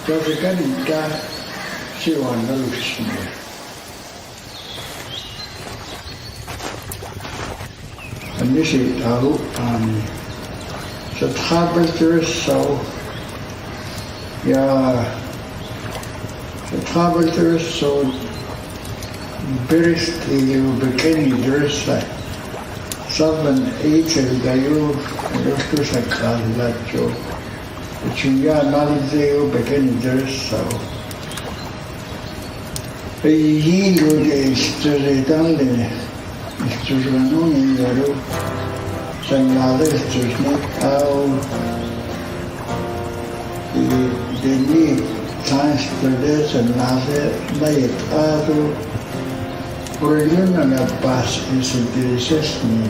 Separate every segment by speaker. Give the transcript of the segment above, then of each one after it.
Speaker 1: Saskatchewan Revolution. And this is out on the travelers, so yeah, the travelers, so Brist you beginning dress like 7, 8 dayo, to sa kalatyo. Chinya nalazeo beginning dress, so he would study down there. Mr. Ranoni, Nationalist, Dene Yati and Nationalist, for yun na pass is intereses ni.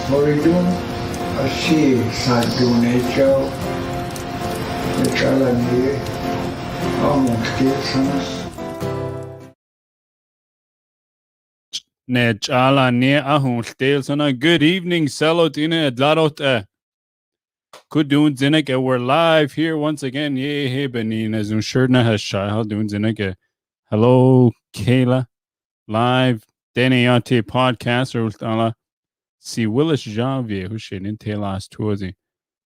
Speaker 1: For yun, si sa donecho, ni almost kids.
Speaker 2: Good evening, Salotine Adlarot. Kudun Zineke. We're live here once again. Hey, Benin, as Unshirna has Shahal Dun Zineke. Hello, Kayla. Live Dene Yati podcast or Ultala. See Willis Javier, who should in Telas Tuazi.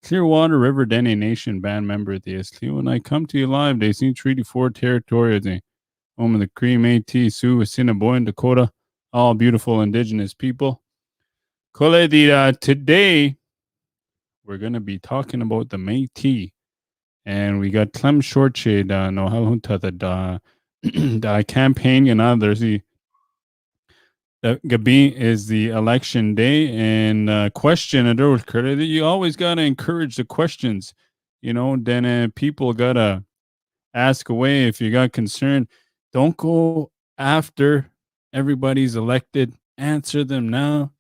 Speaker 2: Clearwater River Dene Nation band member at the SQ. When I come to you live, they see Treaty 4 territory. Home of the Cree, Metis, Sioux, Assiniboine, Dakota. All beautiful indigenous people. Today, we're going to be talking about the Metis. And we got Clem Chartier, the campaign, and others. Gabi is the election day. And question, you always got to encourage the questions. Then people got to ask away if you got concern. Don't go after everybody's elected. Answer them now.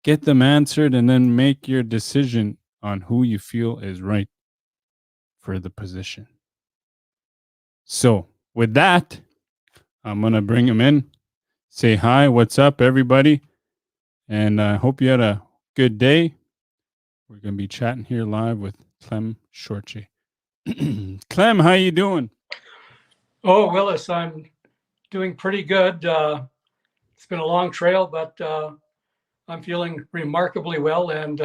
Speaker 2: Get them answered and then make your decision on who you feel is right for the position. So with that, I'm going to bring him in. Say hi. What's up, everybody? And I hope you had a good day. We're going to be chatting here live with Clem Chartier. Clem, how you doing?
Speaker 3: Oh, Willis, I'm doing pretty good. It's been a long trail, but I'm feeling remarkably well and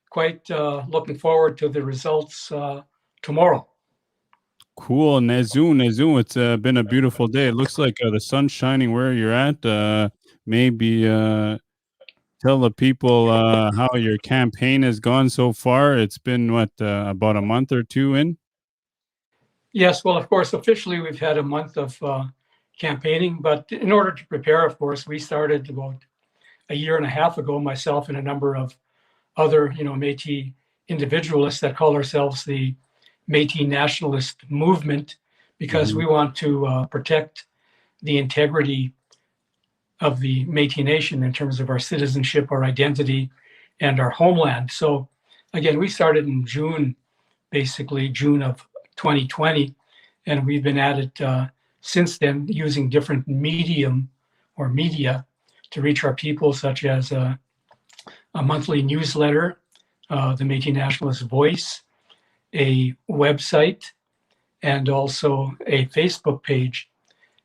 Speaker 3: quite looking forward to the results tomorrow.
Speaker 2: Cool. Nezu. It's been a beautiful day. It looks like the sun's shining where you're at. Maybe tell the people how your campaign has gone so far. It's been, about a month or two in?
Speaker 3: Yes, well, of course, officially we've had a month of campaigning, but in order to prepare, of course, we started about a year and a half ago, myself and a number of other, Métis individualists that call ourselves the Métis Nationalist movement, because we want to protect the integrity of the Métis Nation in terms of our citizenship, our identity, and our homeland. So again, we started in June of 2020, and we've been at it since then, using different media to reach our people, such as a monthly newsletter, the Métis Nationalist Voice, a website, and also a Facebook page.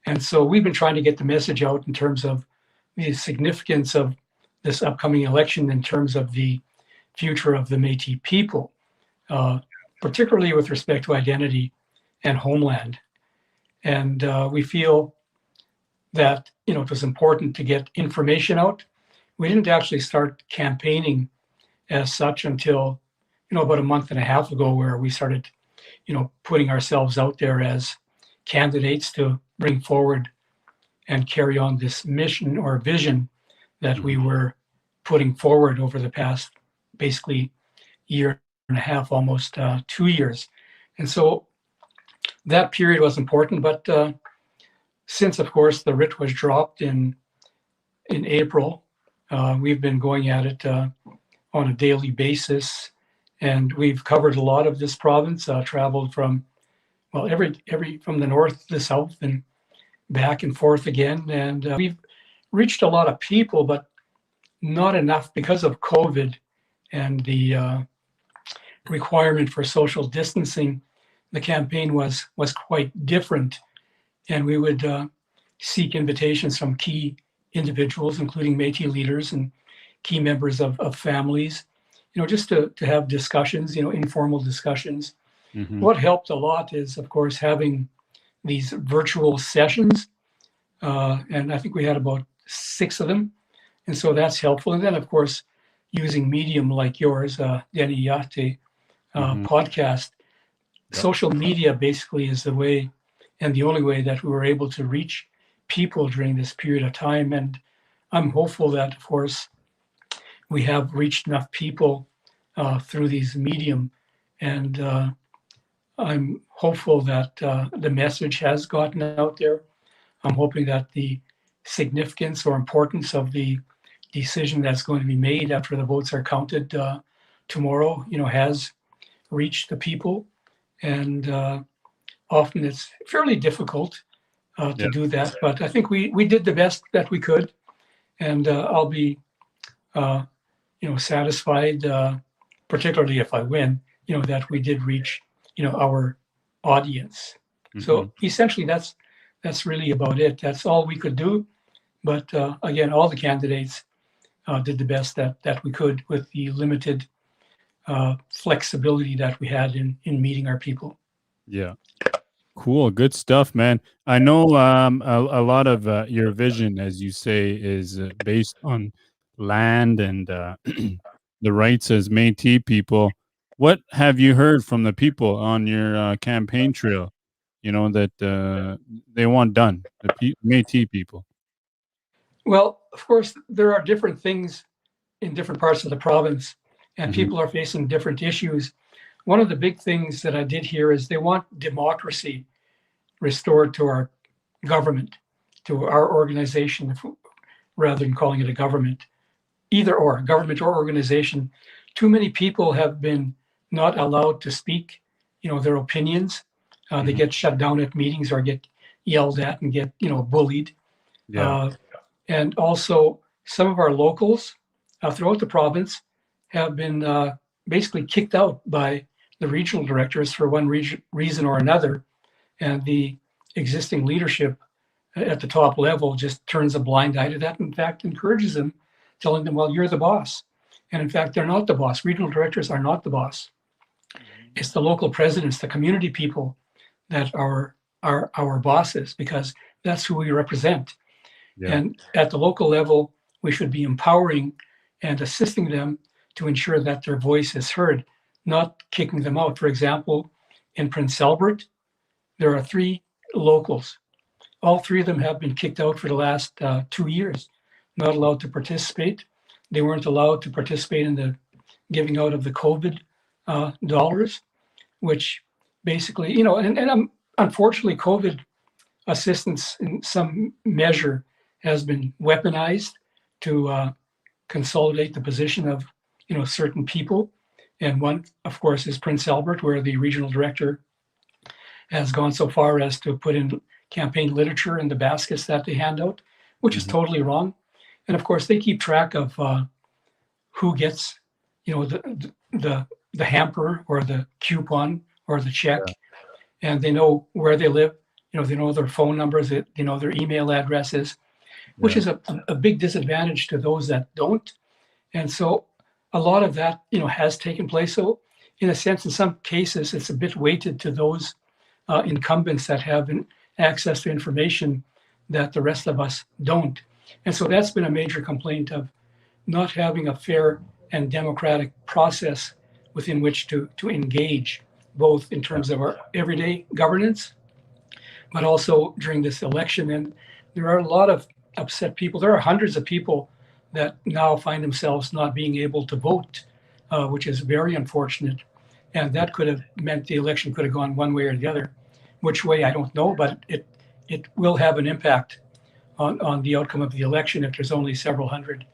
Speaker 3: And so we've been trying to get the message out in terms of the significance of this upcoming election in terms of the future of the Métis people, particularly with respect to identity and homeland. And we feel that, it was important to get information out. We didn't actually start campaigning as such until, about a month and a half ago, where we started, putting ourselves out there as candidates to bring forward and carry on this mission or vision that we were putting forward over the past, basically, year and a half, almost 2 years. And so that period was important, but since, of course, the writ was dropped in April, we've been going at it on a daily basis, and we've covered a lot of this province, traveled from, every from the north to the south and back and forth again, and we've reached a lot of people, but not enough because of COVID and the requirement for social distancing. the campaign was quite different, and we would seek invitations from key individuals, including Métis leaders and key members of families, just to have discussions, informal discussions.
Speaker 2: Mm-hmm.
Speaker 3: What helped a lot is, of course, having these virtual sessions, and I think we had about 6 of them, and so that's helpful. And then, of course, using medium like yours, Dene Yati podcast.
Speaker 2: Yep.
Speaker 3: Social media basically is the way and the only way that we were able to reach people during this period of time. And I'm hopeful that, of course, we have reached enough people through these medium. And I'm hopeful that the message has gotten out there. I'm hoping that the significance or importance of the decision that's going to be made after the votes are counted tomorrow, has reached the people. And often it's fairly difficult to do that. But I think we did the best that we could. And I'll be, satisfied, particularly if I win, that we did reach, our audience.
Speaker 2: Mm-hmm.
Speaker 3: So essentially, that's really about it. That's all we could do. But again, all the candidates did the best that we could with the limited flexibility that we had in meeting our people.
Speaker 2: Yeah. Cool. Good stuff, man. I know a lot of your vision, as you say, is based on land and the rights as Métis people. What have you heard from the people on your campaign trail, that they want done, the Métis people?
Speaker 3: Well, of course, there are different things in different parts of the province, and
Speaker 2: Mm-hmm.
Speaker 3: people are facing different issues. One of the big things that I did hear is they want democracy restored to our government, to our organization, rather than calling it a government. Either or, government or organization. Too many people have been not allowed to speak, their opinions. They get shut down at meetings or get yelled at and get, bullied.
Speaker 2: Yeah.
Speaker 3: And also some of our locals throughout the province have been basically kicked out by the regional directors for one reason or another. And the existing leadership at the top level just turns a blind eye to that. In fact, encourages them, telling them, well, you're the boss. And in fact, they're not the boss. Regional directors are not the boss. It's the local presidents, the community people that are our bosses, because that's who we represent.
Speaker 2: Yeah.
Speaker 3: And at the local level, we should be empowering and assisting them to ensure that their voice is heard, not kicking them out. For example, in Prince Albert, there are 3 locals. All 3 of them have been kicked out for the last 2 years, not allowed to participate. They weren't allowed to participate in the giving out of the COVID dollars, which basically, and unfortunately, COVID assistance in some measure has been weaponized to consolidate the position of, certain people. And one, of course, is Prince Albert, where the regional director has gone so far as to put in campaign literature in the baskets that they hand out, which is totally wrong. And of course, they keep track of who gets, the hamper or the coupon or the check, and they know where they live. They know their phone numbers, they know their email addresses, which is a big disadvantage to those that don't. And so a lot of that, has taken place. So in a sense, in some cases, it's a bit weighted to those incumbents that have access to information that the rest of us don't. And so that's been a major complaint of not having a fair and democratic process within which to engage, both in terms of our everyday governance, but also during this election. And there are a lot of upset people. There are hundreds of people that now find themselves not being able to vote, which is very unfortunate. And that could have meant the election could have gone one way or the other. Which way, I don't know, but it will have an impact on the outcome of the election if there's only several hundred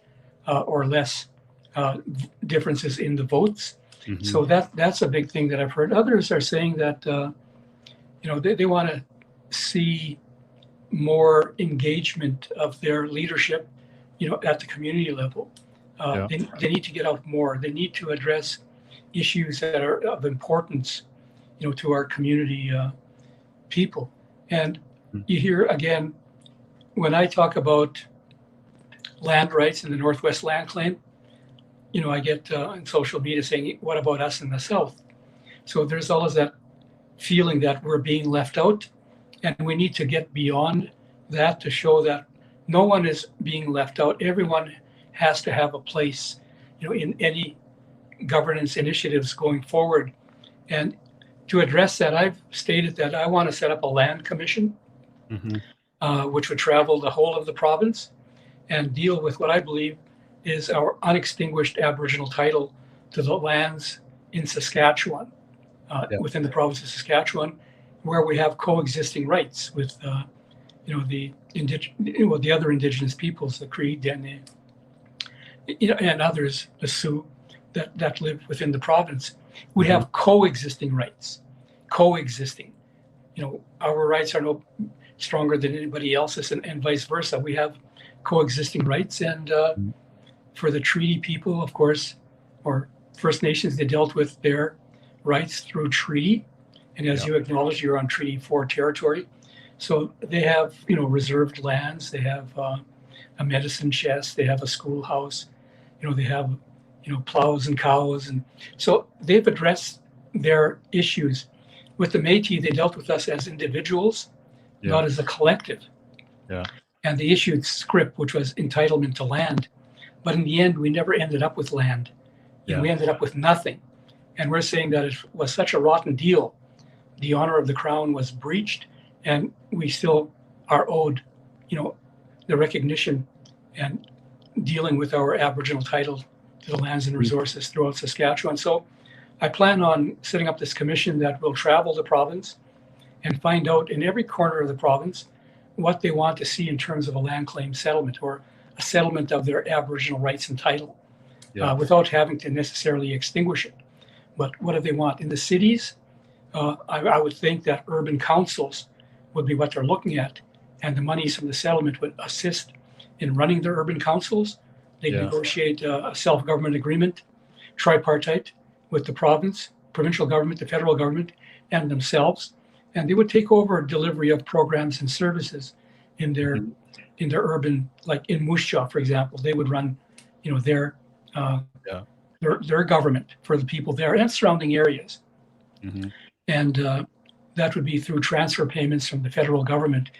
Speaker 3: or less differences in the votes. Mm-hmm. So that's a big thing that I've heard. Others are saying that they want to see more engagement of their leadership, at the community level. They need to get out more. They need to address issues that are of importance, to our community people. And you hear again, when I talk about land rights in the Northwest Land Claim, I get on social media saying, what about us in the South? So there's always that feeling that we're being left out, and we need to get beyond that to show that no one is being left out. Everyone has to have a place, in any governance initiatives going forward. And to address that, I've stated that I want to set up a land commission, which would travel the whole of the province and deal with what I believe is our unextinguished Aboriginal title to the lands in Saskatchewan, within the province of Saskatchewan, where we have coexisting rights with, the other Indigenous peoples, the Cree, Dene, and others, the Sioux, that live within the province. We have coexisting rights, coexisting. Our rights are no stronger than anybody else's, and vice versa. We have coexisting rights, and for the treaty people, of course, or First Nations, they dealt with their rights through treaty. And as you acknowledge, you're on Treaty 4 territory. So they have, reserved lands. They have a medicine chest. They have a schoolhouse. They have, plows and cows. And so they've addressed their issues. With the Métis, they dealt with us as individuals, not as a collective. And they issued scrip, which was entitlement to land. But in the end, we never ended up with land. And we ended up with nothing. And we're saying that it was such a rotten deal. The honor of the Crown was breached, and we still are owed, the recognition and dealing with our Aboriginal title to the lands and resources throughout Saskatchewan. So I plan on setting up this commission that will travel the province and find out in every corner of the province what they want to see in terms of a land claim settlement or a settlement of their Aboriginal rights and title, without having to necessarily extinguish it. But what do they want? In the cities, I would think that urban councils would be what they're looking at, and the monies from the settlement would assist in running their urban councils. They negotiate a self-government agreement, tripartite, with the province, provincial government, the federal government, and themselves, and they would take over delivery of programs and services in their urban, like in Moose Jaw, for example. They would run, their government for the people there and surrounding areas. And that would be through transfer payments from the federal government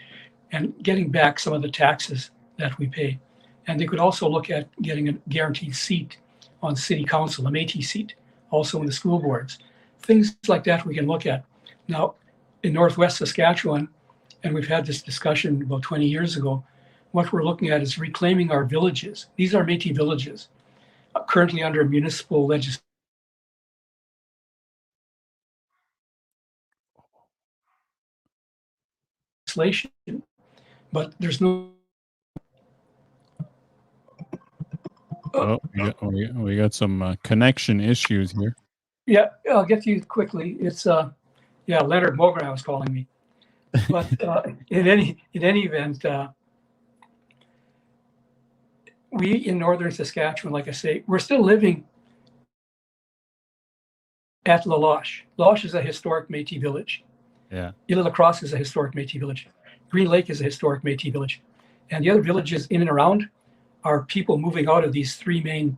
Speaker 3: and getting back some of the taxes that we pay. And they could also look at getting a guaranteed seat on city council, a Métis seat, also in the school boards. Things like that we can look at. Now, in Northwest Saskatchewan, and we've had this discussion about 20 years ago, what we're looking at is reclaiming our villages. These are Métis villages, currently under municipal legislation. But there's no.
Speaker 2: We got some connection issues here.
Speaker 3: Yeah, I'll get to you quickly. It's Leonard Mogan was calling me. But in any event, we in northern Saskatchewan, like I say, we're still living at La Loche. La Loche is a historic Métis village. Île La Crosse is a historic Métis village. Green Lake is a historic Métis village. And the other villages in and around are people moving out of these three main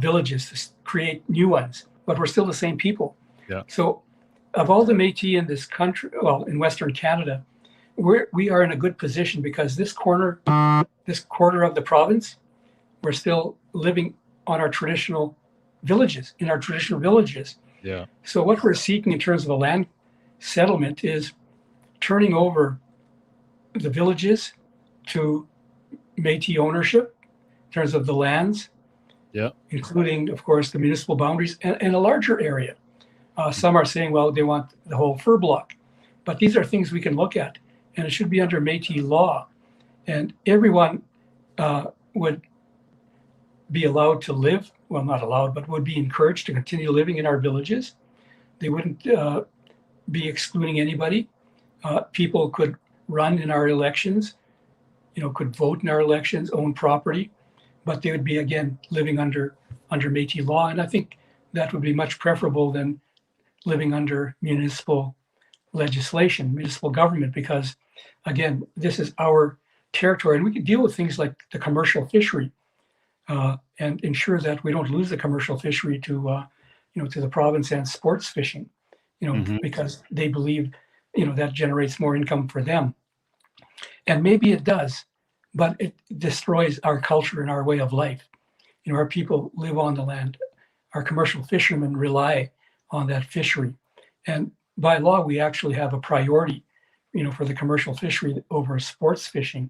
Speaker 3: villages to create new ones. But we're still the same people. So of all the Métis in this country, well, in Western Canada, we are in a good position because this quarter of the province, we're still living on our traditional villages, So what we're seeking in terms of a land settlement is turning over the villages to Métis ownership in terms of the lands, including, of course, the municipal boundaries and a larger area. Some are saying, well, they want the whole fur block. But these are things we can look at, and it should be under Métis law. And everyone would be allowed to live, well, not allowed, but would be encouraged to continue living in our villages. They wouldn't be excluding anybody. People could run in our elections, could vote in our elections, own property, but they would be, again, living under Métis law. And I think that would be much preferable than living under municipal legislation, municipal government, because again, this is our territory, and we can deal with things like the commercial fishery and ensure that we don't lose the commercial fishery to to the province and sports fishing, because they believe that generates more income for them, and maybe it does, but it destroys our culture and our way of life. Our people live on the land. Our commercial fishermen rely on that fishery, and by law, we actually have a priority, for the commercial fishery over sports fishing.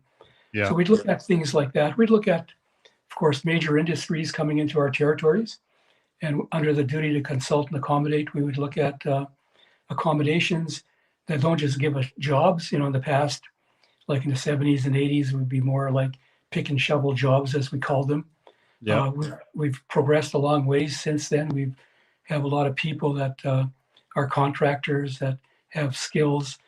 Speaker 2: Yeah.
Speaker 3: So we'd look at things like that. We'd look at, of course, major industries coming into our territories, and under the duty to consult and accommodate, we would look at accommodations that don't just give us jobs. In the past, like in the 70s and 80s, would be more like pick and shovel jobs, as we called them.
Speaker 2: Yeah.
Speaker 3: We've progressed a long ways since then. We have a lot of people that are contractors that have skills,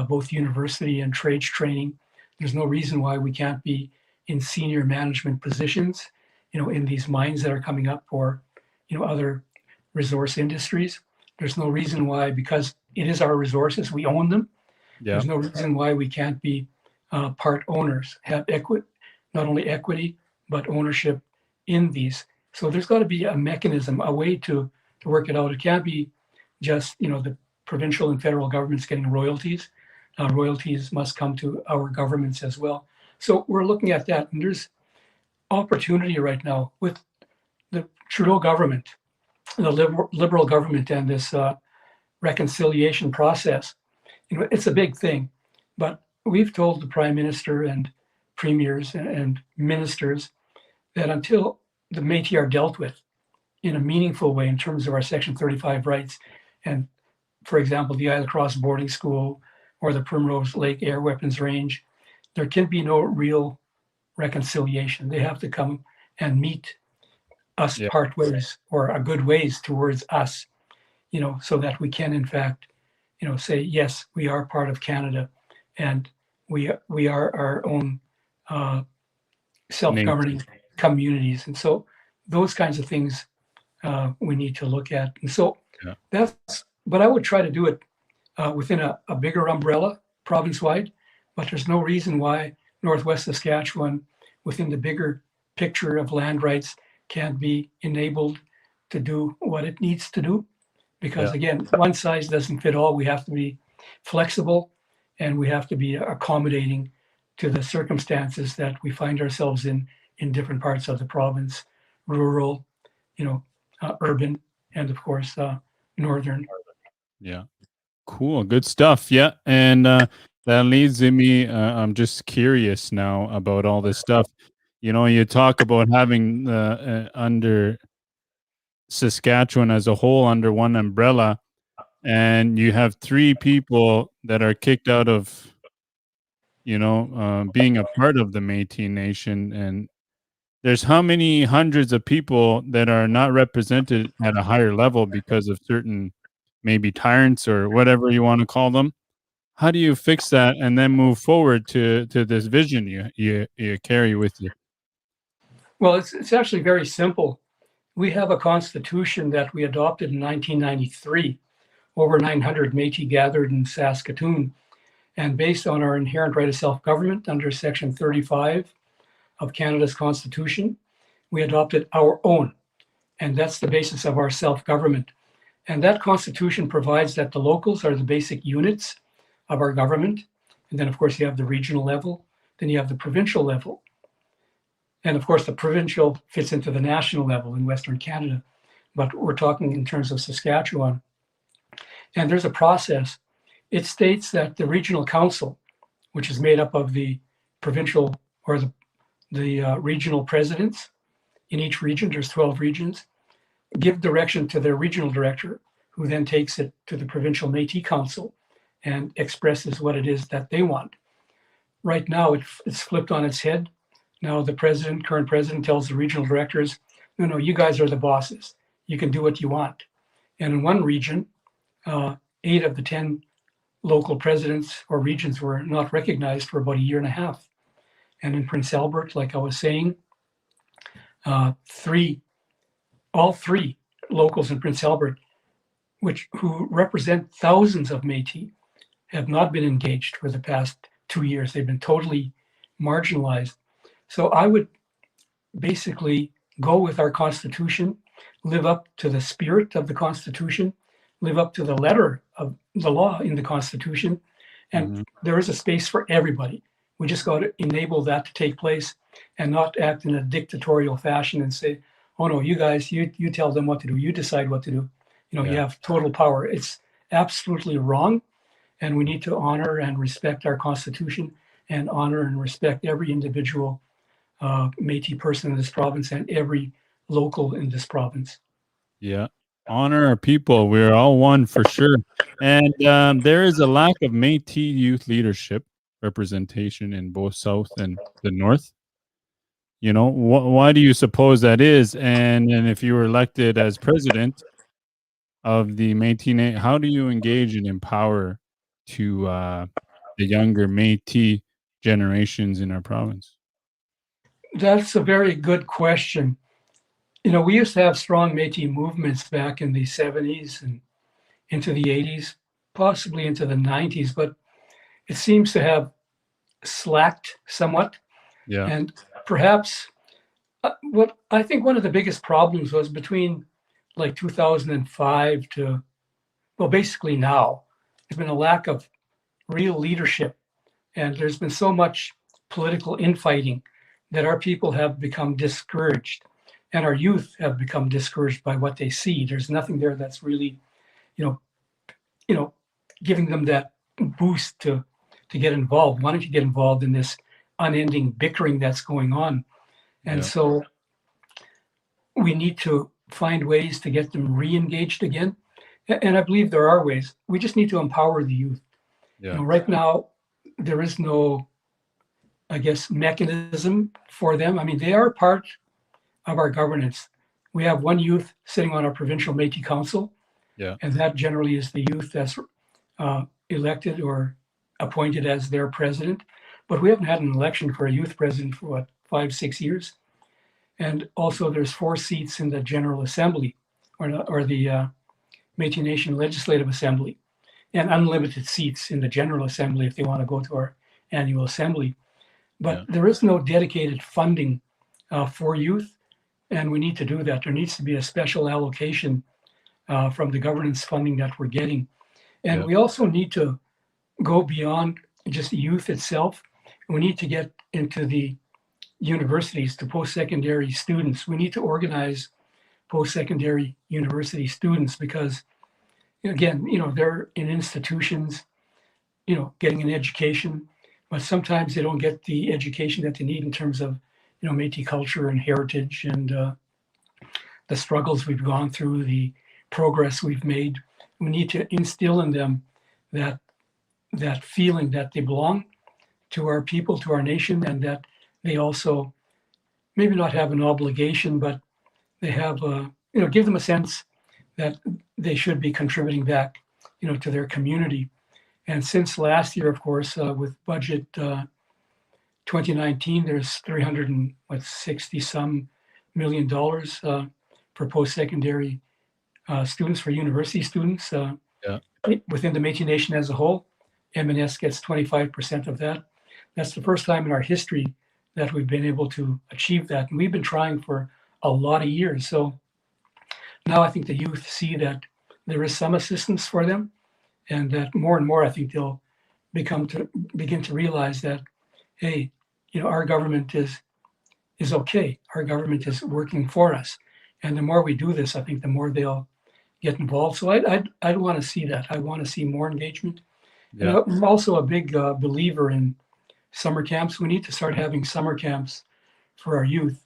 Speaker 3: both university and trades training. There's no reason why we can't be in senior management positions, in these mines that are coming up, or, other resource industries. There's no reason why, because it is our resources, we own them.
Speaker 2: Yeah.
Speaker 3: There's no reason why we can't be part owners, have not only equity, but ownership in these. So there's got to be a mechanism, a way to work it out. It can't be just, the provincial and federal governments getting royalties. Royalties must come to our governments as well. So we're looking at that, and there's opportunity right now with the Trudeau government, the Liberal government, and this reconciliation process. It's a big thing, but we've told the Prime Minister and premiers and ministers that until the Métis are dealt with in a meaningful way in terms of our Section 35 rights, and for example, the Isle Cross boarding school or the Primrose Lake Air Weapons Range, there can be no real reconciliation. They have to come and meet us part ways, or a good ways towards us, so that we can in fact, say, yes, we are part of Canada, and we are our own self-governing communities. And so those kinds of things we need to look at. And so but I would try to do it within a bigger umbrella, province-wide, but there's no reason why Northwest Saskatchewan, within the bigger picture of land rights, can't be enabled to do what it needs to do. Because again, one size doesn't fit all. We have to be flexible, and we have to be accommodating to the circumstances that we find ourselves in different parts of the province, rural, urban, and of course, northern.
Speaker 2: Yeah. Cool. Good stuff. Yeah. And that leads me, I'm just curious now about all this stuff. You talk about having under Saskatchewan as a whole under one umbrella, and you have 3 people that are kicked out of, being a part of the Métis Nation. And there's how many hundreds of people that are not represented at a higher level because of certain maybe tyrants or whatever you want to call them. How do you fix that and then move forward to this vision you carry with you?
Speaker 3: Well, it's actually very simple. We have a constitution that we adopted in 1993. Over 900 Métis gathered in Saskatoon, and based on our inherent right of self-government under Section 35 of Canada's Constitution, we adopted our own, and that's the basis of our self-government. And that Constitution provides that the locals are the basic units of our government, and then of course you have the regional level, then you have the provincial level, and of course the provincial fits into the national level in Western Canada, but we're talking in terms of Saskatchewan. And there's a process. It states that the regional council, which is made up of the provincial or the regional presidents in each region, there's 12 regions, give direction to their regional director, who then takes it to the provincial Métis Council and expresses what it is that they want. Right now, it's flipped on its head. Now the current president tells the regional directors, no, you guys are the bosses. You can do what you want. And in one region, 8 of the 10 local presidents or regions were not recognized for about a year and a half. And in Prince Albert, like I was saying, all three locals in Prince Albert who represent thousands of Métis, have not been engaged for the past 2 years. They've been totally marginalized. So I would basically go with our Constitution, live up to the spirit of the Constitution, live up to the letter of the law in the Constitution, and there is a space for everybody. We just got to enable that to take place and not act in a dictatorial fashion and say, oh no, you guys, you tell them what to do, you decide what to do. You have total power. It's absolutely wrong. And we need to honor and respect our Constitution and honor and respect every individual Métis person in this province and every local in this province.
Speaker 2: Yeah. Honor our people. We're all one for sure. And there is a lack of Métis youth leadership representation in both South and the North. Why do you suppose that is? And if you were elected as president of the Métis, how do you engage and empower to the younger Métis generations in our province?
Speaker 3: That's a very good question. We used to have strong Métis movements back in the 70s and into the 80s, possibly into the 90s, but it seems to have slacked somewhat.
Speaker 2: Yeah.
Speaker 3: And perhaps what I think one of the biggest problems was between like 2005 to, well, basically now, there's been a lack of real leadership. And there's been so much political infighting that our people have become discouraged and our youth have become discouraged by what they see. There's nothing there that's really, giving them that boost to get involved. Why don't you get involved in this unending bickering that's going on? And so we need to find ways to get them re-engaged again. And I believe there are ways. We just need to empower the youth.
Speaker 2: Yeah.
Speaker 3: Right now, there is no, I guess, mechanism for them. I mean, they are part of our governance. We have one youth sitting on our provincial Métis Council, and that generally is the youth that's elected or appointed as their president. But we haven't had an election for a youth president for 5-6 years. And also there's 4 seats in the General Assembly or the Métis Nation Legislative Assembly, and unlimited seats in the General Assembly if they want to go to our annual assembly. But there is no dedicated funding for youth, and we need to do that. There needs to be a special allocation from the governance funding that we're getting. And we also need to go beyond just the youth itself. We need to get into the universities, to post-secondary students. We need to organize post-secondary university students because, again, they're in institutions, getting an education, but sometimes they don't get the education that they need in terms of, Métis culture and heritage and the struggles we've gone through, the progress we've made. We need to instill in them that feeling that they belong to our people, to our nation, and that they also maybe not have an obligation, but they have give them a sense that they should be contributing back, to their community. And since last year, of course, with budget 2019, there's $360 million for post-secondary students, for university students within the Métis Nation as a whole. MNS gets 25% of that. That's the first time in our history that we've been able to achieve that. And we've been trying for a lot of years. So now I think the youth see that there is some assistance for them, and that more and more, I think they'll begin to realize that, hey, our government is okay. Our government is working for us. And the more we do this, I think the more they'll get involved. So I'd want to see that. I want to see more engagement. Yeah. And I'm also a big believer in summer camps. We need to start having summer camps for our youth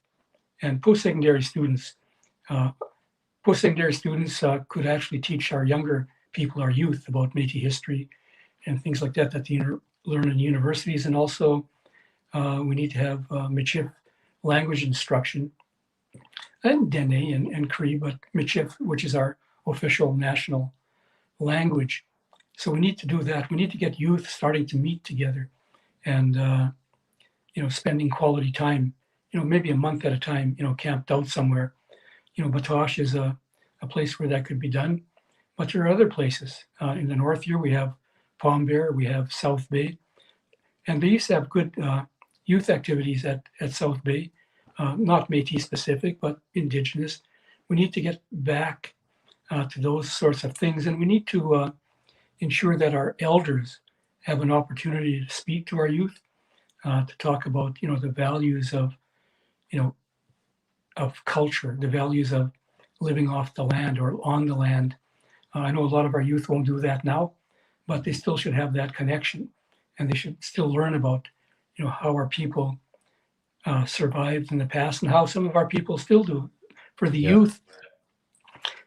Speaker 3: and post-secondary students. Post-secondary students could actually teach our younger people, our youth, about Métis history and things like that they learn in universities. And also we need to have Michif language instruction and Dene and Cree, but Michif, which is our official national language. So we need to do that. We need to get youth starting to meet together and, spending quality time, maybe a month at a time, camped out somewhere. Batoche is a place where that could be done. But there are other places. In the north here, we have Palm Bear, we have South Bay, and they used to have good youth activities at South Bay, not Métis specific, but Indigenous. We need to get back to those sorts of things, and we need to ensure that our elders have an opportunity to speak to our youth, to talk about, the values of, of culture, the values of living off the land or on the land. I know a lot of our youth won't do that now, but they still should have that connection, and they should still learn about, how our people survived in the past and how some of our people still do. For the youth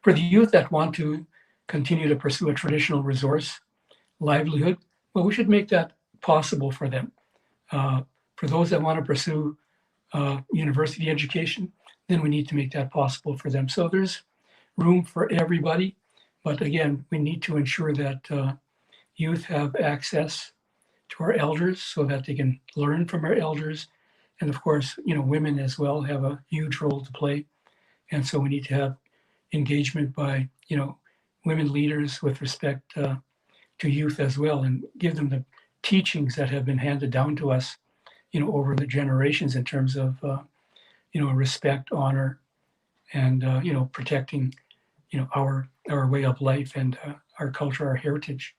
Speaker 3: that want to continue to pursue a traditional resource livelihood, well, we should make that possible for them. For those that want to pursue university education, then we need to make that possible for them. So there's room for everybody. But again, we need to ensure that youth have access to our elders so that they can learn from our elders. And of course, women as well have a huge role to play. And so we need to have engagement by, women leaders with respect to youth as well, and give them the teachings that have been handed down to us, over the generations in terms of, respect, honor, and, protecting, our way of life and our culture, our heritage.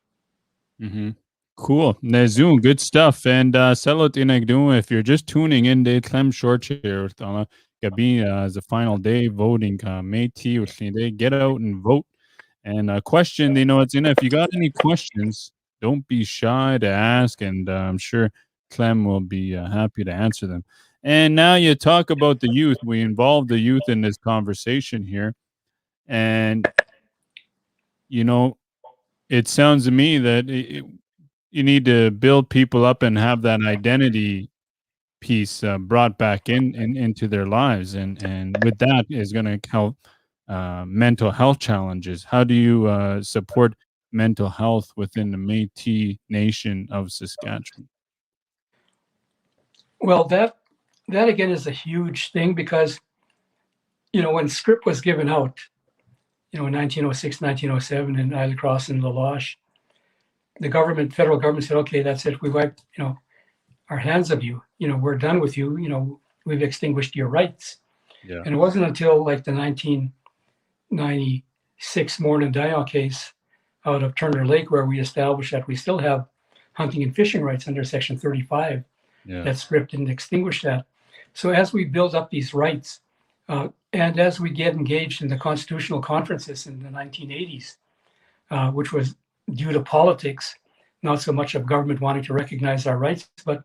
Speaker 2: Mm-hmm. Cool. Nezun, good stuff. And Salot Inagdu, if you're just tuning in, day Clem Chartier Gabi as a final day voting Métis with day. Get out and vote. And question, it's if you got any questions, don't be shy to ask, and I'm sure Clem will be happy to answer them. And now you talk about the youth. We involve the youth in this conversation here. And, it sounds to me that you need to build people up and have that identity piece brought back into their lives. And with that is going to help mental health challenges. How do you support mental health within the Métis Nation of Saskatchewan?
Speaker 3: Well, that again is a huge thing because, when script was given out, in 1906, 1907 in Isle Cross and La Loche, the federal government said, okay, that's it. We wiped, our hands of you. We're done with you. We've extinguished your rights.
Speaker 2: Yeah.
Speaker 3: And it wasn't until like the 1996 Morne and Dion case out of Turner Lake where we established that we still have hunting and fishing rights under Section 35.
Speaker 2: Yeah.
Speaker 3: That script didn't extinguish that. So as we build up these rights, and as we get engaged in the constitutional conferences in the 1980s, which was due to politics, not so much of government wanting to recognize our rights, but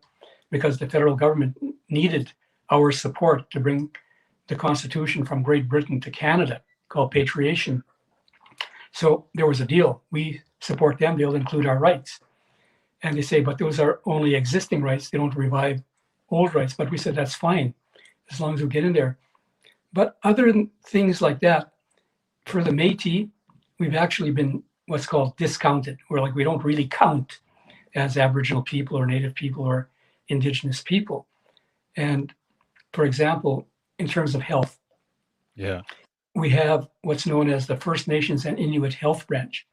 Speaker 3: because the federal government needed our support to bring the Constitution from Great Britain to Canada, called patriation. So there was a deal. We support them, they'll include our rights. And they say, but those are only existing rights. They don't revive old rights. But we said, that's fine, as long as we get in there. But other than things like that, for the Métis, we've actually been what's called discounted. We don't really count as Aboriginal people or Native people or Indigenous people. And for example, in terms of health, we have what's known as the First Nations and Inuit Health Branch.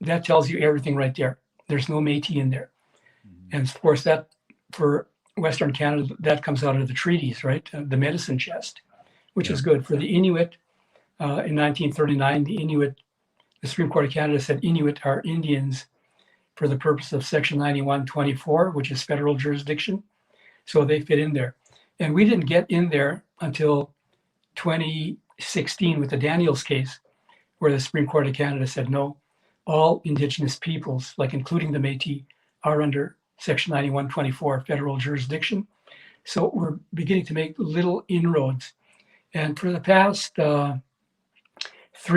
Speaker 3: That tells you everything right there. There's no Métis in there. Mm-hmm. And of course, that for Western Canada, that comes out of the treaties, right? The medicine chest, which is good. For the Inuit, in 1939, the Supreme Court of Canada said Inuit are Indians for the purpose of Section 9124, which is federal jurisdiction. So they fit in there. And we didn't get in there until 2016 with the Daniels case, where the Supreme Court of Canada said, no, all Indigenous peoples, including the Métis, are under Section 9124 federal jurisdiction. So we're beginning to make little inroads. And for the past 3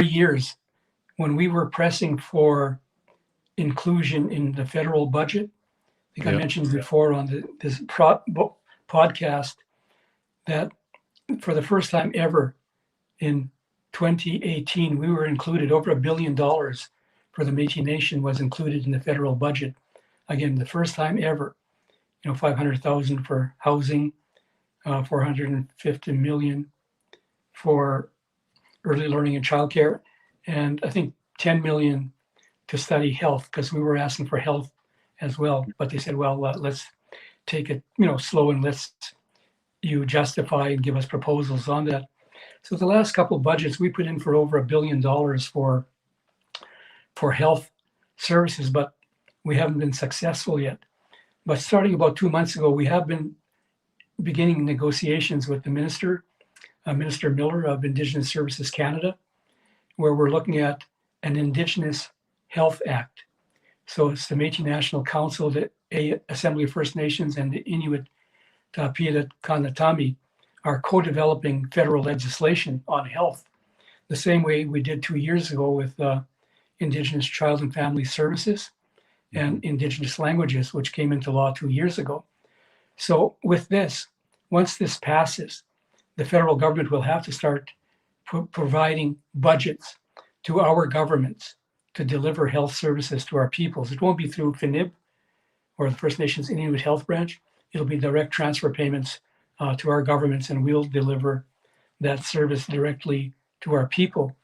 Speaker 3: years, when we were pressing for inclusion in the federal budget, I think I mentioned before on this podcast that for the first time ever in 2018, we were included. Over $1 billion for the Métis Nation was included in the federal budget. Again, the first time ever. $500,000 for housing, $450 million for early learning and childcare. And I think 10 million to study health, because we were asking for health as well. But they said, well, let's take it, slow, and let's you justify and give us proposals on that. So the last couple of budgets, we put in for over $1 billion for health services, but we haven't been successful yet. But starting about 2 months ago, we have been beginning negotiations with the Minister Miller of Indigenous Services Canada, where we're looking at an Indigenous Health Act. So it's the Métis National Council, the Assembly of First Nations, and the Inuit Tapia Kanatami are co-developing federal legislation on health, the same way we did 2 years ago with Indigenous Child and Family Services and Indigenous languages, which came into law 2 years ago. So with this, once this passes, the federal government will have to start providing budgets to our governments to deliver health services to our peoples. It won't be through FNIB or the First Nations Inuit Health Branch. It'll be direct transfer payments to our governments, and we'll deliver that service directly to our people.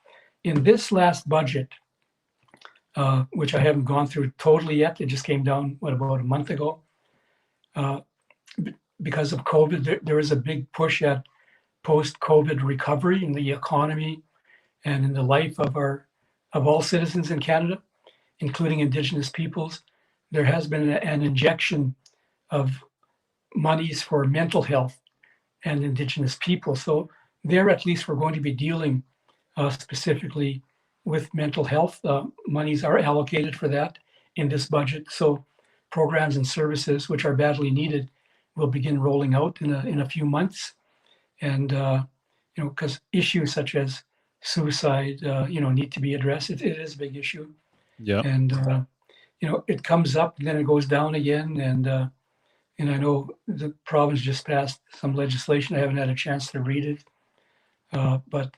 Speaker 3: In this last budget, which I haven't gone through totally yet, it just came down, about a month ago. Because of COVID, there is a big push at post-COVID recovery in the economy and in the life of all citizens in Canada, including Indigenous peoples. There has been an injection of monies for mental health and Indigenous people. So there, at least, we're going to be dealing specifically with mental health. Monies are allocated for that in this budget. So programs and services which are badly needed will begin rolling out in a few months. And, because issues such as suicide, need to be addressed. It is a big issue.
Speaker 2: Yeah.
Speaker 3: And, it comes up and then it goes down again. And I know the province just passed some legislation. I haven't had a chance to read it. But,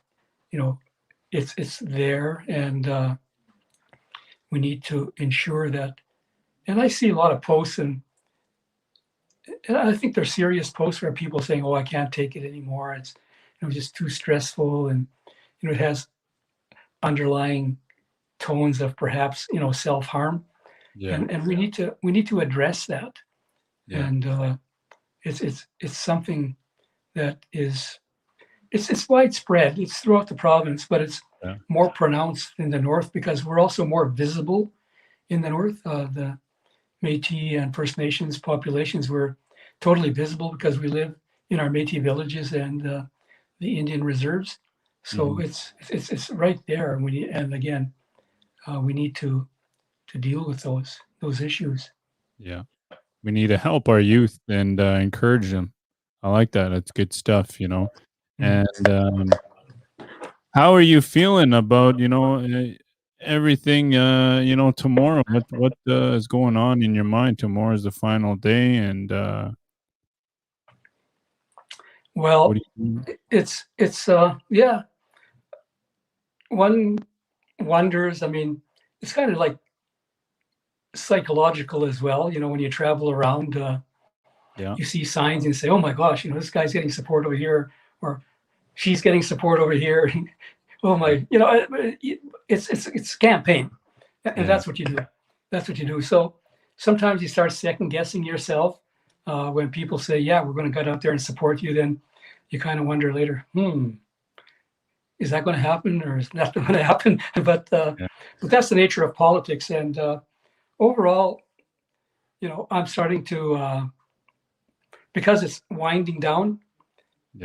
Speaker 3: it's there, and we need to ensure that. And I see a lot of posts, and I think they're serious posts where people are saying, "Oh, I can't take it anymore. It's just too stressful," and it has underlying tones of perhaps self-harm.
Speaker 2: Yeah.
Speaker 3: And we need to address that.
Speaker 2: Yeah.
Speaker 3: And it's something that is. It's widespread. It's throughout the province, but it's more pronounced in the north because we're also more visible in the north. The Métis and First Nations populations were totally visible because we live in our Métis villages and the Indian reserves. So it's right there. We need to deal with those issues.
Speaker 2: Yeah. We need to help our youth and encourage them. I like that. That's good stuff, And how are you feeling about, everything, tomorrow? What is going on in your mind? Tomorrow is the final day, and
Speaker 3: well,
Speaker 2: what do you
Speaker 3: it's one wonders. I mean, it's kind of like psychological as well. When you travel around, you see signs and say, "Oh my gosh, this guy's getting support over here," or "She's getting support over here." Oh my, it's campaign, and that's what you do. That's what you do. So sometimes you start second guessing yourself when people say, "Yeah, we're going to get out there and support you." Then you kind of wonder later, is that going to happen or is that going to happen? But that's the nature of politics. And overall, I'm starting to because it's winding down.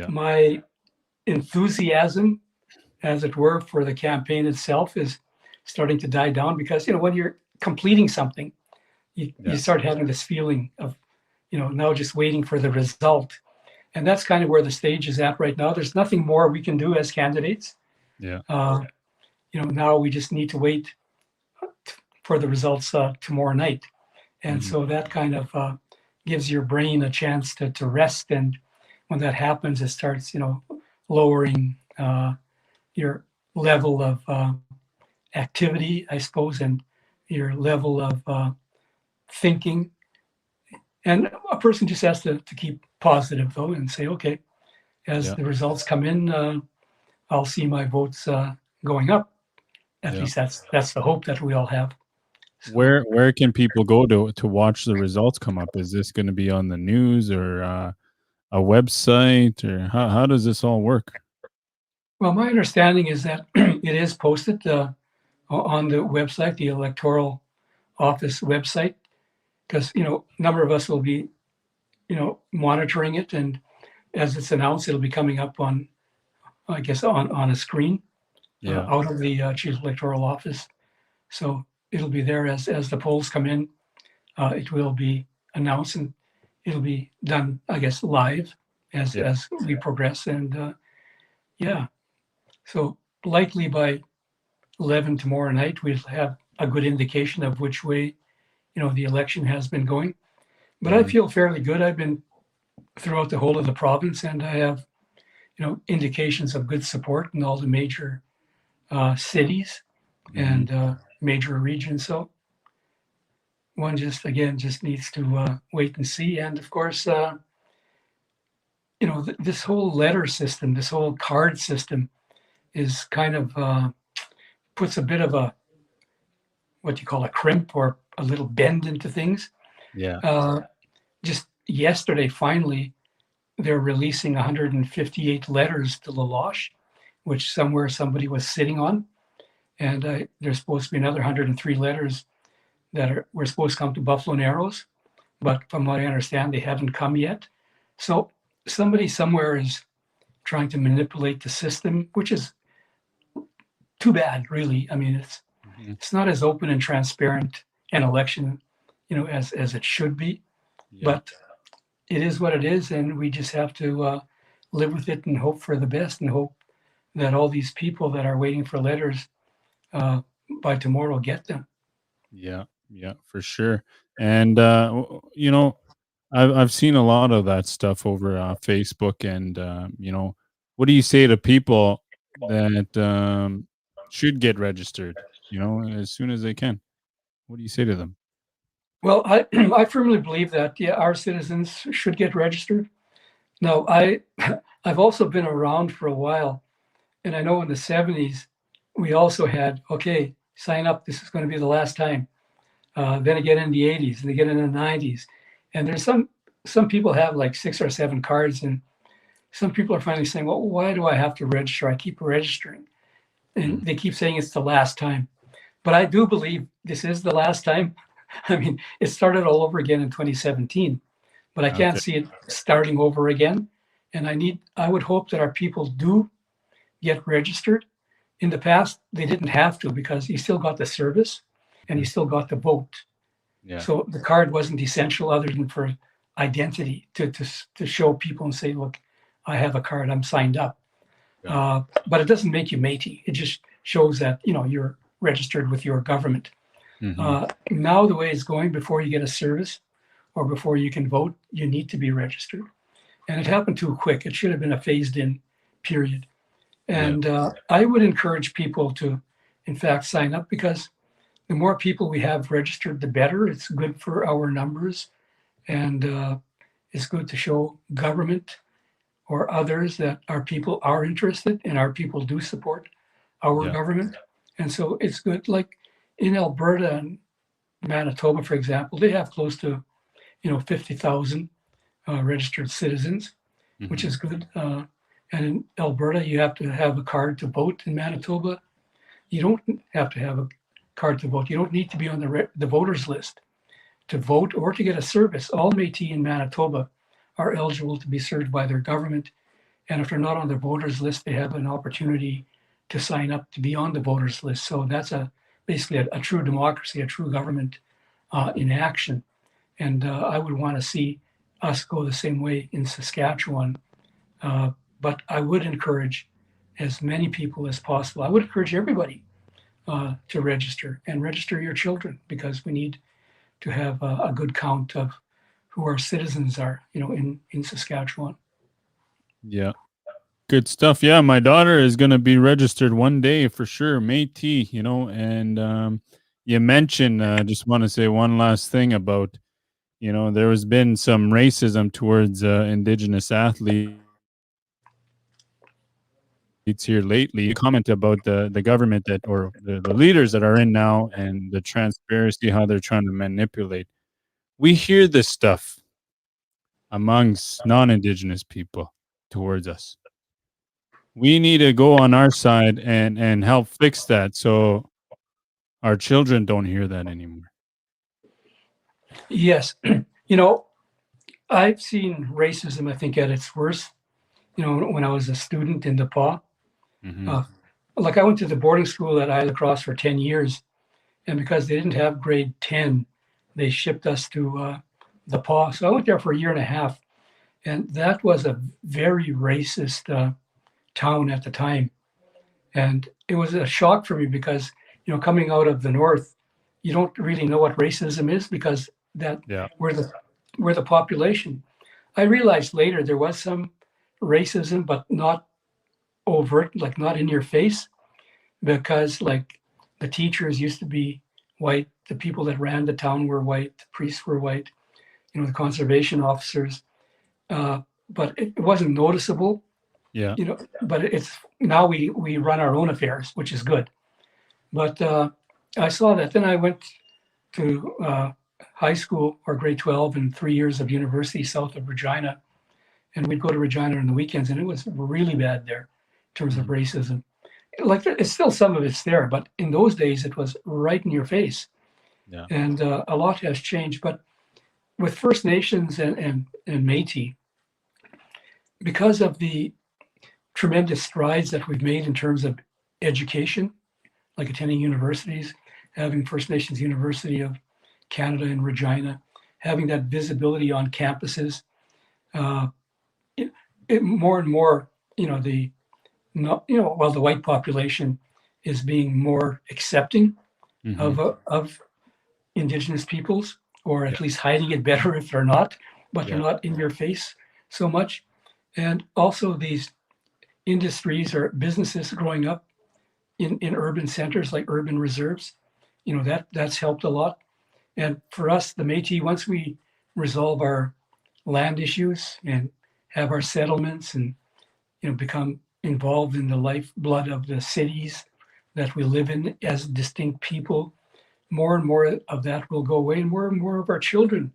Speaker 3: My enthusiasm, as it were, for the campaign itself is starting to die down because when you're completing something, you start having this feeling of now just waiting for the result, and that's kind of where the stage is at right now. There's nothing more we can do as candidates. Now we just need to wait for the results tomorrow night, and so that kind of gives your brain a chance to rest. And when that happens, it starts lowering your level of activity, I suppose, and your level of thinking. And a person just has to keep positive, though, and say, okay, as the results come in, I'll see my votes going up. at
Speaker 2: Yeah.
Speaker 3: least that's the hope that we all have. So,
Speaker 2: Where can people go to watch the results come up? Is this going to be on the news or a website, or how does this all work?
Speaker 3: well, my understanding is that it is posted on the website, the electoral office website, because a number of us will be monitoring it, and as it's announced, it'll be coming up on, I guess, on a screen
Speaker 2: Yeah.
Speaker 3: out of the chief electoral office. So it'll be there as the polls come in. It will be announced, and it'll be done, I guess, live as
Speaker 2: Yeah.
Speaker 3: we progress. And yeah, so likely by 11 tomorrow night, we'll have a good indication of which way the election has been going. But I
Speaker 2: Mhm.
Speaker 3: feel fairly good. I've been throughout the whole of the province, and I have indications of good support in all the major cities
Speaker 2: Mhm.
Speaker 3: and major regions. So one just needs to wait and see. And of course, this whole letter system, this whole card system, is kind of puts a bit of a what you call a crimp or a little bend into things.
Speaker 2: Yeah.
Speaker 3: Uh, just yesterday, finally, they're releasing 158 letters to Laloche, which somewhere somebody was sitting on, and there's supposed to be another 103 letters that were supposed to come to Buffalo Narrows, but from what I understand, they haven't come yet. So somebody somewhere is trying to manipulate the system, which is too bad, really. I mean,
Speaker 2: Mhm.
Speaker 3: it's not as open and transparent an election, as it should be.
Speaker 2: Yeah.
Speaker 3: But it is what it is, and we just have to live with it and hope for the best, and hope that all these people that are waiting for letters uh, by tomorrow get them.
Speaker 2: Yeah. Yeah, for sure. And I've seen a lot of that stuff over Facebook, and what do you say to people that should get registered, as soon as they can? What do you say to them?
Speaker 3: Well, I I firmly believe that our citizens should get registered. Now, I've also been around for a while, and I know in the 70s we also had, okay, sign up. This is going to be the last time. Then again in the 80s, and again in the 90s, and there's some people have like 6 or 7 cards, and some people are finally saying, well, why do I have to register? I keep registering, and
Speaker 2: Mm.
Speaker 3: they keep saying it's the last time. But I do believe this is the last time. I mean, it started all over again in 2017, but I can't
Speaker 2: Okay.
Speaker 3: see it starting over again. And I would hope that our people do get registered. In the past, they didn't have to because you still got the service and you
Speaker 2: Mhm.
Speaker 3: still got the vote.
Speaker 2: Yeah.
Speaker 3: So the card wasn't essential other than for identity to show people and say, look, I have a card, I'm signed up.
Speaker 2: Yeah.
Speaker 3: But it doesn't make you Métis. It just shows that you're registered with your government.
Speaker 2: Hmm.
Speaker 3: Now the way it's going, before you get a service or before you can vote, you need to be registered. And it happened too quick. It should have been a phased-in period.
Speaker 2: Yeah.
Speaker 3: And I would encourage people to, in fact, sign up, because the more people we have registered, the better. It's good for our numbers, and it's good to show government or others that our people are interested and our people do support our
Speaker 2: Yeah.
Speaker 3: government. And so it's good. Like in Alberta and Manitoba, for example, they have close to 50,000 registered citizens, which
Speaker 2: Hmm.
Speaker 3: is good. And in Alberta, you have to have a card to vote. In Manitoba, you don't have to have a card to vote. You don't need to be on the voters list to vote or to get a service. All Métis in Manitoba are eligible to be served by their government. And if they're not on the voters list, they have an opportunity to sign up to be on the voters list. So that's basically a true democracy, a true government in action. And I would want to see us go the same way in Saskatchewan. But I would encourage as many people as possible. I would encourage everybody to register and register your children, because we need to have a good count of who our citizens are, in Saskatchewan.
Speaker 2: Yeah. Good stuff. Yeah, my daughter is going to be registered one day for sure, Métis, and you mentioned, just want to say one last thing about, there has been some racism towards Indigenous athletes here lately. You comment about the government that, or the leaders that are in now, and the transparency, how they're trying to manipulate. We hear this stuff amongst non-Indigenous people towards us. We need to go on our side and help fix that, so our children don't hear that anymore.
Speaker 3: Yes. I've seen racism, I think, at its worst, when I was a student in DePauw.
Speaker 2: Mhm.
Speaker 3: Like I went to the boarding school at Isle Cross for 10 years, and because they didn't have grade 10, they shipped us to DePauw. So I went there for a year and a half, and that was a very racist town at the time. And it was a shock for me because, coming out of the north, you don't really know what racism is because
Speaker 2: Yeah.
Speaker 3: we're the population. I realized later there was some racism, but not overt, like not in your face, because like the teachers used to be white, the people that ran the town were white, the priests were white, the conservation officers, but it wasn't noticeable,
Speaker 2: Yeah.
Speaker 3: But it's now we run our own affairs, which is good. But I saw that. Then I went to high school or grade 12 and 3 years of university south of Regina. And we'd go to Regina on the weekends, and it was really bad there in terms of racism. Like it's still some of it's there, but in those days it was right in your face.
Speaker 2: Yeah.
Speaker 3: And a lot has changed. But with First Nations and Métis, because of the tremendous strides that we've made in terms of education, like attending universities, having First Nations University of Canada in Regina, having that visibility on campuses, more and more, the white population is being more accepting of Indigenous peoples, or at least hiding it better if they're not, but they're not in your face so much. And also these industries or businesses growing up in urban centers like urban reserves, that's helped a lot. And for us, the Métis, once we resolve our land issues and have our settlements and become involved in the lifeblood of the cities that we live in as distinct people, more and more of that will go away, and more of our children,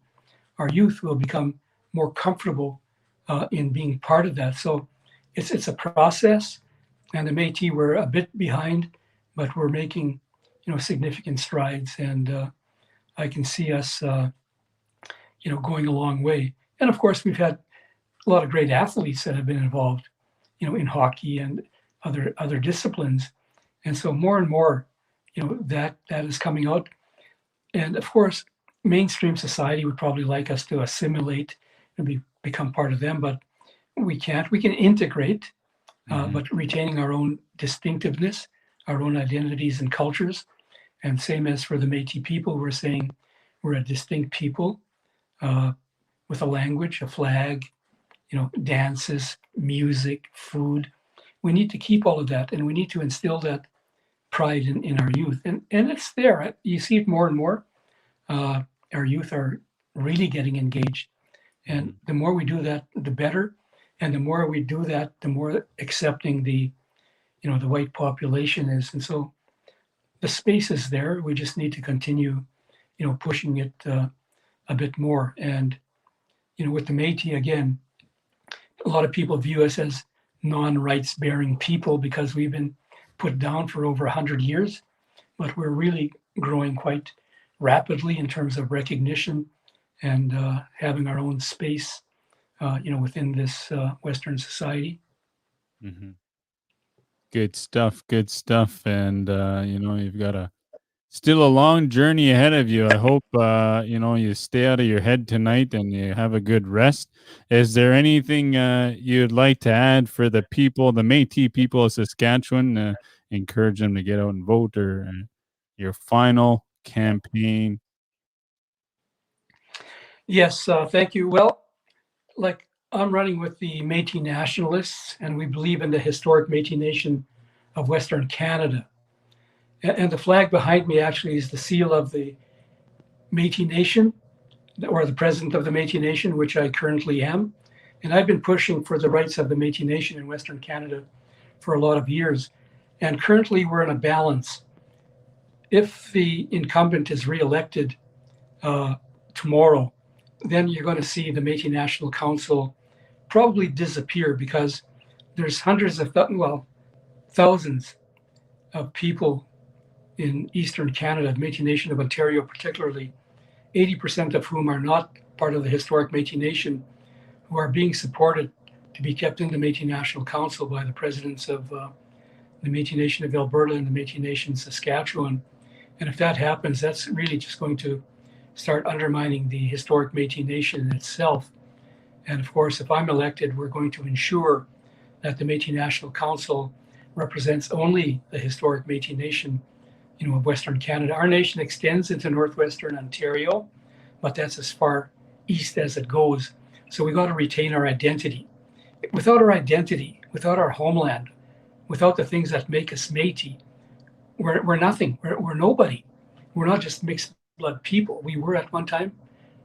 Speaker 3: our youth, will become more comfortable in being part of that. So it's a process, and the Métis were a bit behind, but we're making significant strides, and I can see us going a long way. And of course, we've had a lot of great athletes that have been involved, in hockey and other disciplines, and so more and more, that is coming out. And of course, mainstream society would probably like us to assimilate and become part of them, but we can't. We can integrate, but retaining our own distinctiveness, our own identities and cultures. And same as for the Métis people, we're saying we're a distinct people with a language, a flag, dances, music, food. We need to keep all of that, and we need to instill that pride in our youth. And it's there. You see it more and more. Our youth are really getting engaged. And the more we do that, the better. And the more we do that, the more accepting the white population is. And so the space is there. We just need to continue, pushing it a bit more. And, with the Métis, again, a lot of people view us as non-rights bearing people because we've been put down for over 100 years, but we're really growing quite rapidly in terms of recognition and having our own space, within this Western society.
Speaker 2: Good stuff. Good stuff. And, you've got still a long journey ahead of you. I hope, you stay out of your head tonight and you have a good rest. Is there anything you'd like to add for the people, the Métis people of Saskatchewan, encourage them to get out and vote, or your final campaign?
Speaker 3: Yes, thank you. Well, like I'm running with the Métis Nationalists, and we believe in the historic Métis Nation of Western Canada. And the flag behind me actually is the seal of the Métis Nation, or the president of the Métis Nation, which I currently am. And I've been pushing for the rights of the Métis Nation in Western Canada for a lot of years. And currently we're in a balance. If the incumbent is reelected tomorrow, then you're going to see the Métis National Council probably disappear, because there's hundreds of thousands of people in Eastern Canada, Métis Nation of Ontario particularly, 80% of whom are not part of the historic Métis Nation, who are being supported to be kept in the Métis National Council by the presidents of the Métis Nation of Alberta and the Métis Nation Saskatchewan. And if that happens, that's really just going to start undermining the historic Métis Nation itself. And of course, if I'm elected, we're going to ensure that the Métis National Council represents only the historic Métis Nation, of Western Canada. Our nation extends into northwestern Ontario, but that's as far east as it goes. So we got to retain our identity. Without our identity, without our homeland, without the things that make us Métis, we're nothing. We're nobody. We're not just mixed blood people. We were at one time,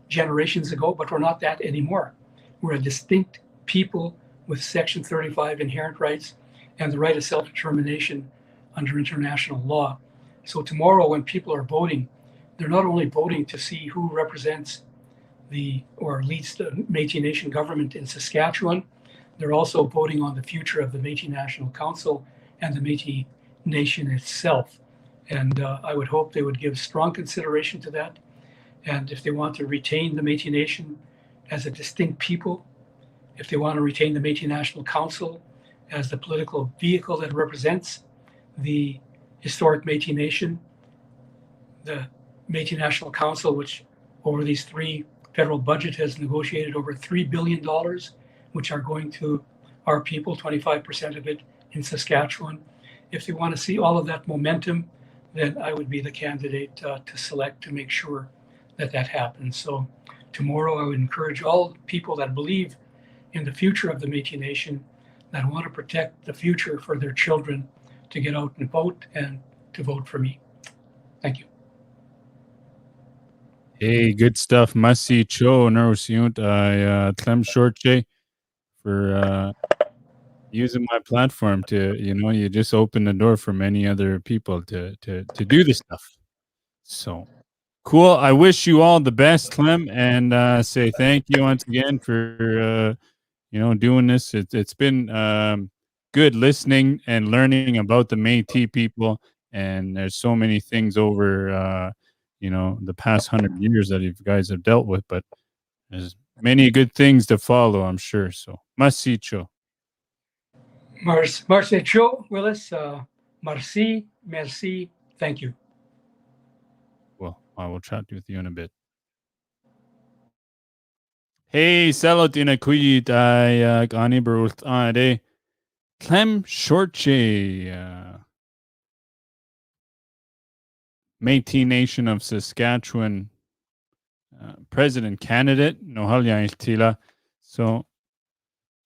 Speaker 3: generations ago, but we're not that anymore. We're a distinct people with Section 35 inherent rights and the right of self-determination under international law. So tomorrow when people are voting, they're not only voting to see who represents or leads the Métis Nation government in Saskatchewan, they're also voting on the future of the Métis National Council and the Métis Nation itself. And I would hope they would give strong consideration to that. And if they want to retain the Métis Nation as a distinct people, if they want to retain the Métis National Council as the political vehicle that represents the historic Métis Nation, the Métis National Council, which over these three federal budget has negotiated over $3 billion, which are going to our people, 25% of it in Saskatchewan. If they want to see all of that momentum, then I would be the candidate to select to make sure that happens. So tomorrow I would encourage all people that believe in the future of the Métis Nation, that want to protect the future for their children, to get out and vote, and to vote for me. Thank you.
Speaker 2: Hey, good stuff. Masi Cho, Clem Chartier, for using my platform to, you just open the door for many other people to do this stuff. So cool. I wish you all the best, Clem, and say thank you once again for doing this. It's been good listening and learning about the Métis people, and there's so many things over the past 100 years that you guys have dealt with, but there's many good things to follow, I'm sure. So Masicho.
Speaker 3: Marce Cho, Willis, merci, thank you.
Speaker 2: Well, I will chat with you in a bit. Hey, salot in a kuyit ay gani berult ade. Clem Chartier, Métis Nation of Saskatchewan president candidate. So,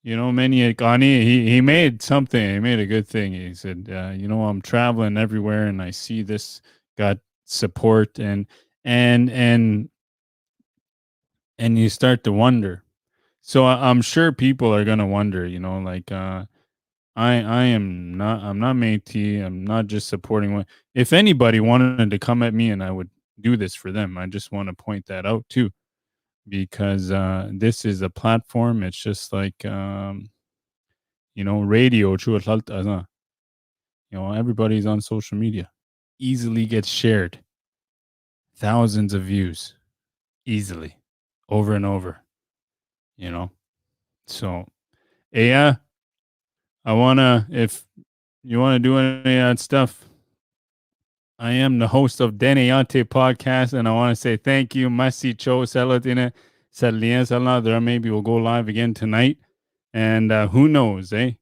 Speaker 2: many Gani, he made something. He made a good thing. He said, I'm traveling everywhere and I see this got support, and you start to wonder. So I'm sure people are gonna wonder. I'm not Métis. I'm not just supporting one. If anybody wanted to come at me, and I would do this for them, I just want to point that out too, because this is a platform. It's just like radio. Everybody's on social media. Easily gets shared. Thousands of views. Easily. Over and over. So yeah. If you want to do any of that stuff, I am the host of Dene Yati podcast, and I want to say thank you. Masi Cho Salatine Salien Saladra. Maybe we'll go live again tonight. And who knows, eh?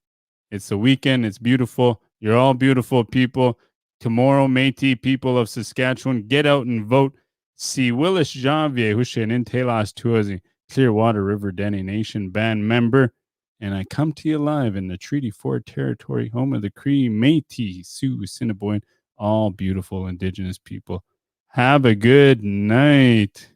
Speaker 2: It's the weekend. It's beautiful. You're all beautiful people. Tomorrow, Métis people of Saskatchewan, get out and vote. See Willis Janvier, who's in Telas Tuazi, Clearwater River Dene Nation band member. And I come to you live in the Treaty 4 territory, home of the Cree, Métis, Sioux, Assiniboine, all beautiful Indigenous people. Have a good night.